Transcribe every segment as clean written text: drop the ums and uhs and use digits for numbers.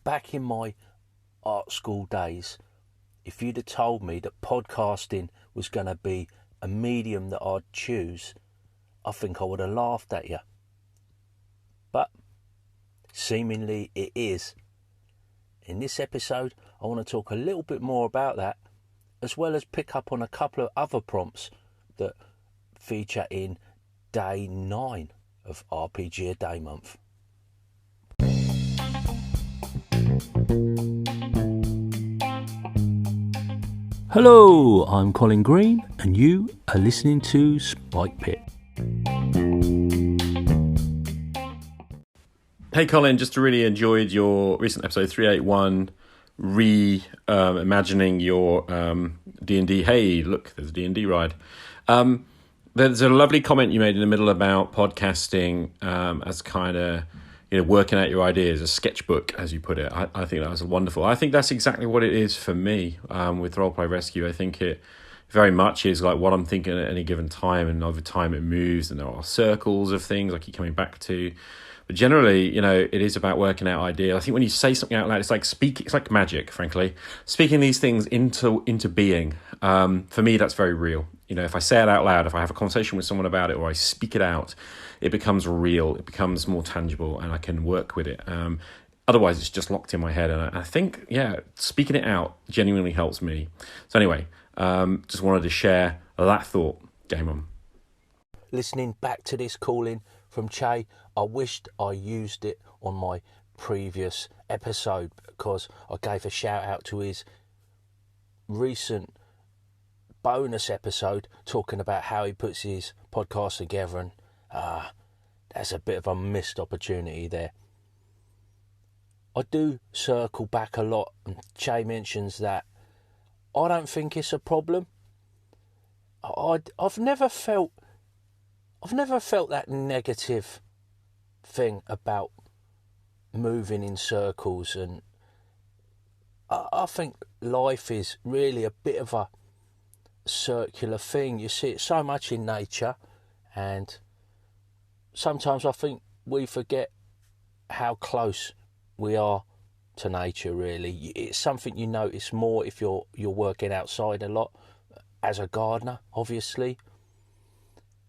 back in my art school days, if you'd have told me that podcasting was going to be a medium that I'd choose, I think I would have laughed at you. But seemingly it is. In this episode, I want to talk a little bit more about that, as well as pick up on a couple of other prompts that feature in day 9 of RPG A Day month. Hello, I'm Colin Green, and you are listening to Spike Pit. Hey Colin, just really enjoyed your recent episode 381, imagining your D&D. Hey, look, there's a D&D ride. There's a lovely comment you made in the middle about podcasting as kind of, working out your ideas, a sketchbook, as you put it. I think that was wonderful. I think that's exactly what it is for me with Roleplay Rescue. I think it very much is like what I'm thinking at any given time, and over time it moves, and there are circles of things I keep coming back to. But generally, it is about working out ideas. I think when you say something out loud, it's like magic, frankly. Speaking these things into being. For me, that's very real. If I say it out loud, if I have a conversation with someone about it, or I speak it out, it becomes real, it becomes more tangible, and I can work with it. Otherwise, it's just locked in my head. And I think, speaking it out genuinely helps me. So anyway, just wanted to share that thought. Game on. Listening back to this calling from Che, I wished I used it on my previous episode, because I gave a shout out to his recent bonus episode talking about how he puts his podcast together, and that's a bit of a missed opportunity there. I do circle back a lot, and Che mentions that I don't think it's a problem. I've never felt that negative thing about moving in circles, and I think life is really a bit of a circular thing. You see it so much in nature, and sometimes I think we forget how close we are to nature, really. It's something you notice more if you're working outside a lot, as a gardener, obviously.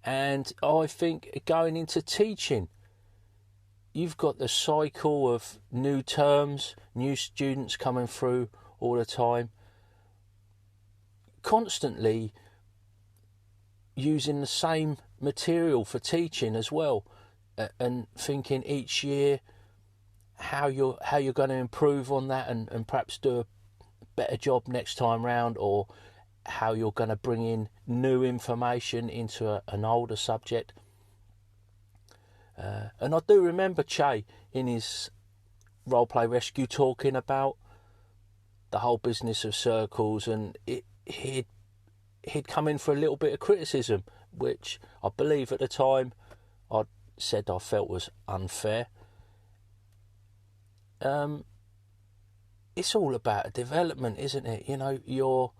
And I think going into teaching, you've got the cycle of new terms, new students coming through all the time, constantly using the same material for teaching as well, and thinking each year how you're going to improve on that, and perhaps do a better job next time round, or how you're going to bring in new information into an older subject. And I do remember Che in his Roleplay Rescue talking about the whole business of circles, and he'd come in for a little bit of criticism, which I believe at the time I said I felt was unfair. It's all about development, isn't it? You're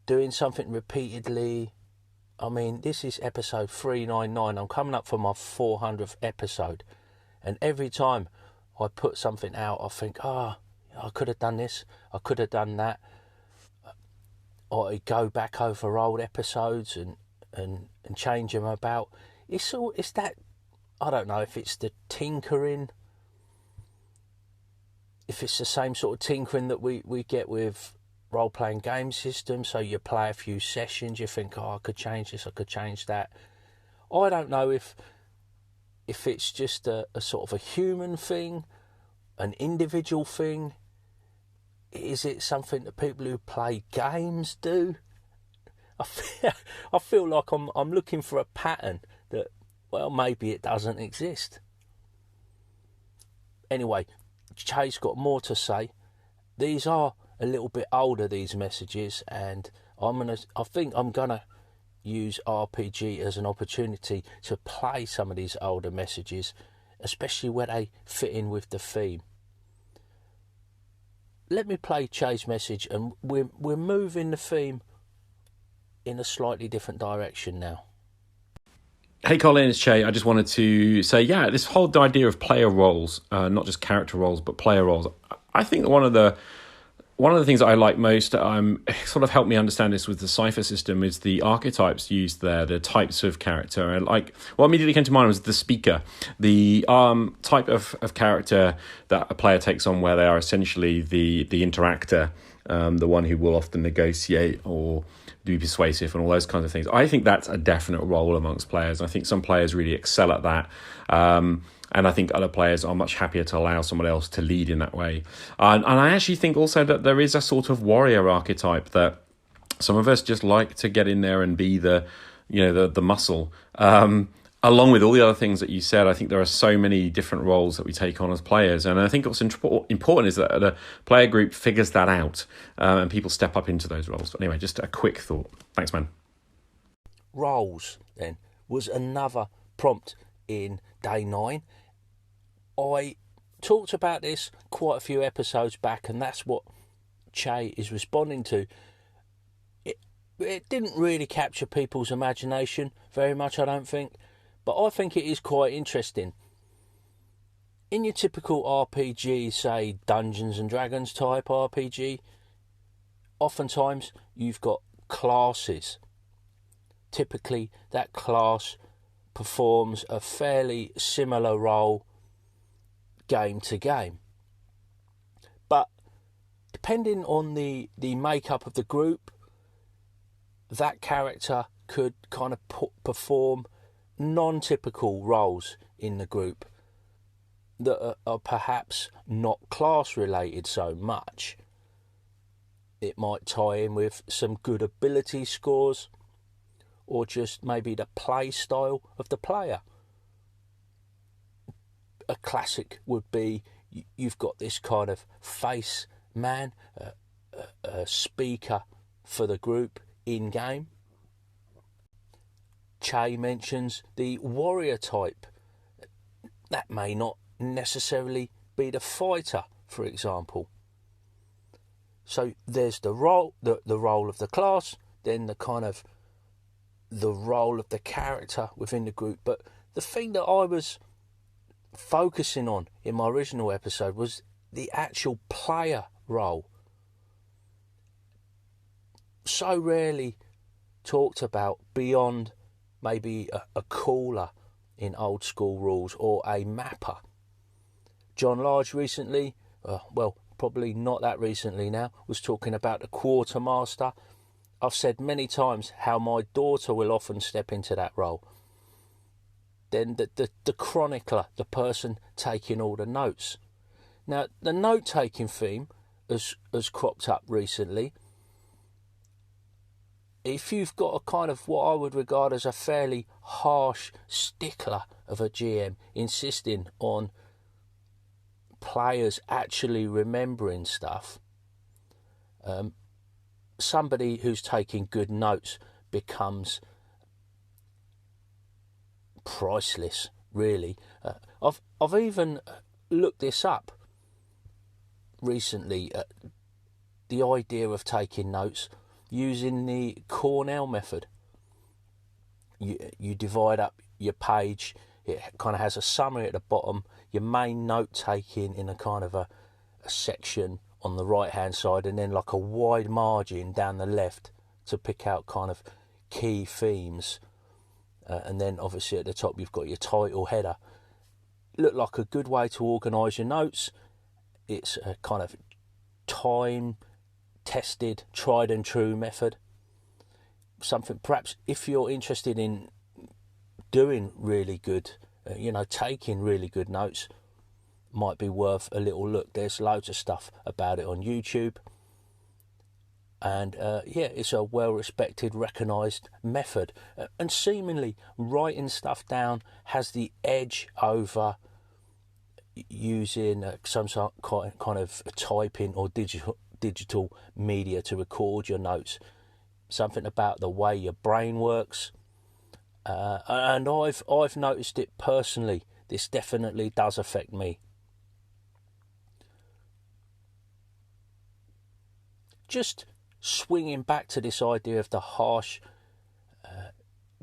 doing something repeatedly. I mean, this is episode 399. I'm coming up for my 400th episode, and every time I put something out, I think, I could have done this, I could have done that. Or I go back over old episodes and change them about. It's that, I don't know if it's the tinkering, if it's the same sort of tinkering that we get with role-playing game systems. So you play a few sessions, you think, I could change this, I could change that. I don't know if it's just a sort of a human thing, an individual thing. Is it something that people who play games do? I feel like I'm looking for a pattern that, well, maybe it doesn't exist. Anyway, Che's got more to say. These are a little bit older, these messages, and I think I'm gonna use RPG as an opportunity to play some of these older messages, especially where they fit in with the theme. Let me play Che's message, and we're moving the theme in a slightly different direction now. Hey Colin, it's Che. I just wanted to say, this whole idea of player roles, not just character roles, but player roles. I think that one of the things that I like most, sort of helped me understand this with the Cypher system, is the archetypes used there, the types of character. And like, what immediately came to mind was the speaker, the type of character that a player takes on, where they are essentially the interactor, the one who will often negotiate or be persuasive and all those kinds of things. I think that's a definite role amongst players. I think some players really excel at that. And I think other players are much happier to allow someone else to lead in that way. And I actually think also that there is a sort of warrior archetype that some of us just like to get in there and be the muscle. Along with all the other things that you said, I think there are so many different roles that we take on as players. And I think what's important is that the player group figures that out and people step up into those roles. But anyway, just a quick thought. Thanks, man. Roles, then, was another prompt in day 9. I talked about this quite a few episodes back, and that's what Che is responding to. It didn't really capture people's imagination very much, I don't think. But I think it is quite interesting. In your typical RPG, say Dungeons and Dragons type RPG, oftentimes you've got classes. Typically that class performs a fairly similar role game to game. But depending on the makeup of the group, that character could kind of perform non-typical roles in the group that are perhaps not class related so much. It might tie in with some good ability scores, or just maybe the play style of the player. A classic would be you've got this kind of face man, a speaker for the group in game. Che mentions the warrior type. That may not necessarily be the fighter, for example. So there's the role of the class, then the role of the character within the group. But the thing that I was focusing on in my original episode was the actual player role. So rarely talked about beyond maybe a caller in old school rules or a mapper. John Large recently, probably not that recently now, was talking about the quartermaster. I've said many times how my daughter will often step into that role. Then the chronicler, the person taking all the notes. Now, the note-taking theme has cropped up recently. If you've got a kind of what I would regard as a fairly harsh stickler of a GM insisting on players actually remembering stuff, somebody who's taking good notes becomes priceless, really. I've even looked this up recently, the idea of taking notes using the Cornell method. You divide up your page, it kind of has a summary at the bottom, your main note taking in a kind of a section on the right hand side, and then like a wide margin down the left to pick out kind of key themes, and then obviously at the top you've got your title header. Look like a good way to organise your notes. It's a kind of time tested, tried and true method. Something perhaps if you're interested in doing really good, taking really good notes, might be worth a little look. There's loads of stuff about it on YouTube, and it's a well-respected, recognised method, and seemingly writing stuff down has the edge over using some sort of kind of typing or digital media to record your notes. Something about the way your brain works, and I've noticed it personally. This definitely does affect me. Just swinging back to this idea of the harsh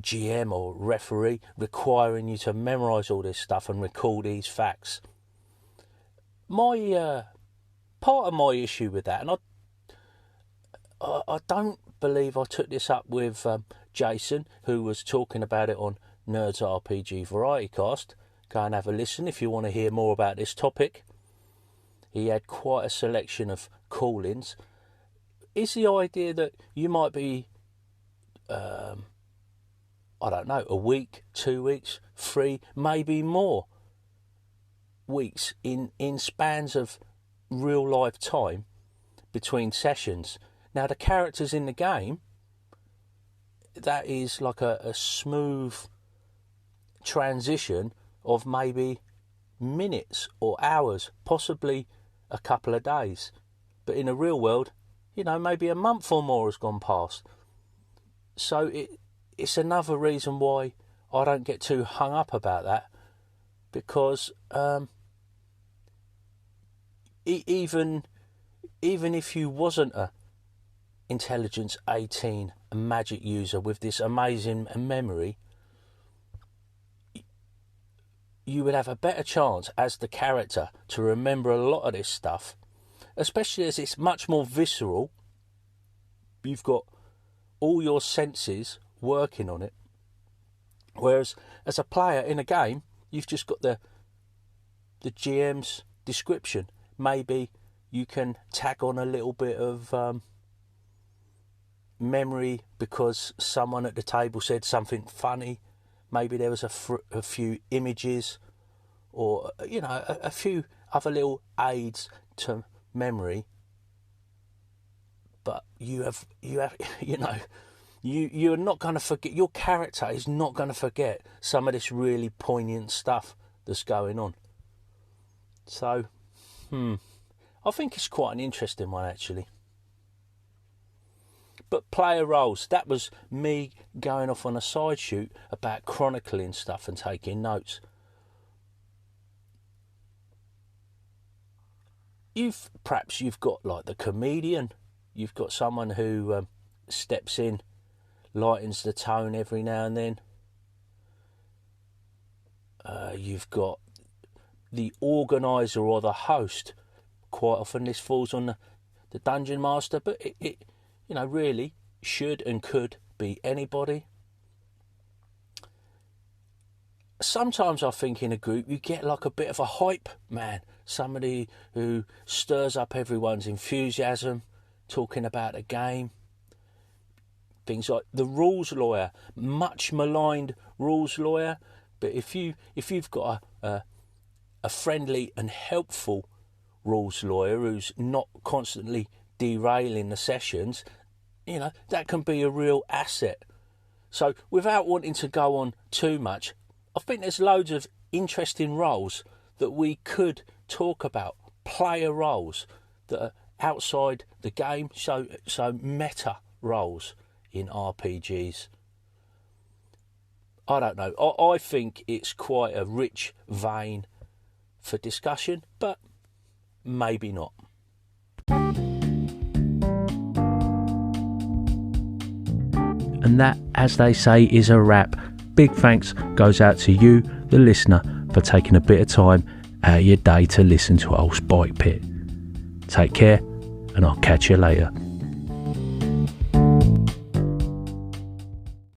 GM or referee requiring you to memorise all this stuff and recall these facts. My part of my issue with that, and I don't believe I took this up with Jason, who was talking about it on Nerds RPG Variety Cast. Go and have a listen if you want to hear more about this topic. He had quite a selection of call-ins. Is the idea that you might be, I don't know, a week, 2 weeks, 3, maybe more weeks in spans of real life time between sessions. Now the characters in the game, that is like a smooth transition of maybe minutes or hours, possibly a couple of days. But in the real world, maybe a month or more has gone past. So it's another reason why I don't get too hung up about that, because even if you wasn't a Intelligence 18 magic user with this amazing memory, you would have a better chance as the character to remember a lot of this stuff, especially as it's much more visceral. You've got all your senses working on it, whereas as a player in a game, you've just got the GM's description. Maybe you can tag on a little bit of memory because someone at the table said something funny. Maybe there was a few images, or a few other little aids to memory. But you're not going to forget. Your character is not going to forget some of this really poignant stuff that's going on. So, I think it's quite an interesting one, actually. But player roles, that was me going off on a side shoot about chronicling stuff and taking notes. Perhaps you've got like the comedian, you've got someone who steps in, lightens the tone every now and then. You've got the organiser or the host. Quite often this falls on the dungeon master, but it really should and could be anybody. Sometimes I think in a group you get like a bit of a hype man, somebody who stirs up everyone's enthusiasm, talking about a game. Things like the rules lawyer, much maligned rules lawyer, but if you've got a friendly and helpful rules lawyer who's not constantly derailing the sessions, that can be a real asset. So without wanting to go on too much, I think there's loads of interesting roles that we could talk about, player roles that are outside the game, so meta roles in RPGs. I don't know. I think it's quite a rich vein for discussion, but maybe not. And that, as they say, is a wrap. Big thanks goes out to you, the listener, for taking a bit of time out of your day to listen to old Spike Pit. Take care, and I'll catch you later.